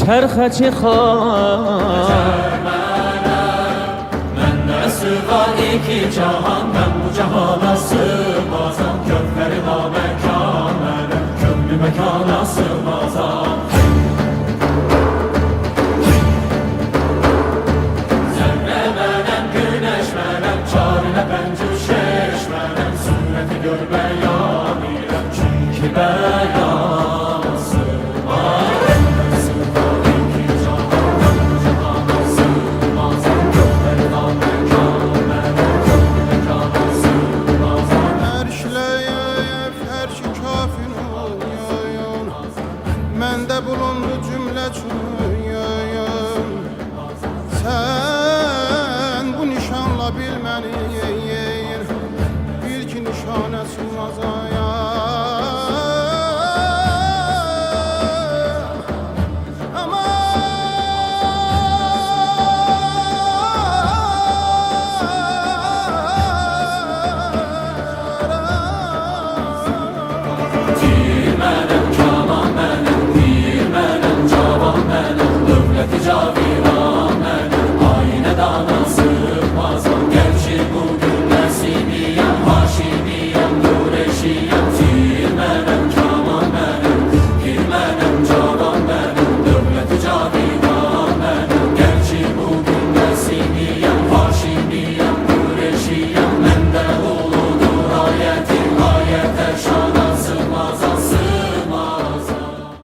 çərxə çıxar. Məndə sığar iki cahan, mən bu cahana sığmazam. Kövfəri naməkan mənəm, könlü məkana sığmazam. Zərrə mənəm, günəş mənəm, çarınə bəncü şeş mənəm. Surəti gör bəyan irəm, çünki bəyan sığmaz. Məndə bulundu cümlə üçün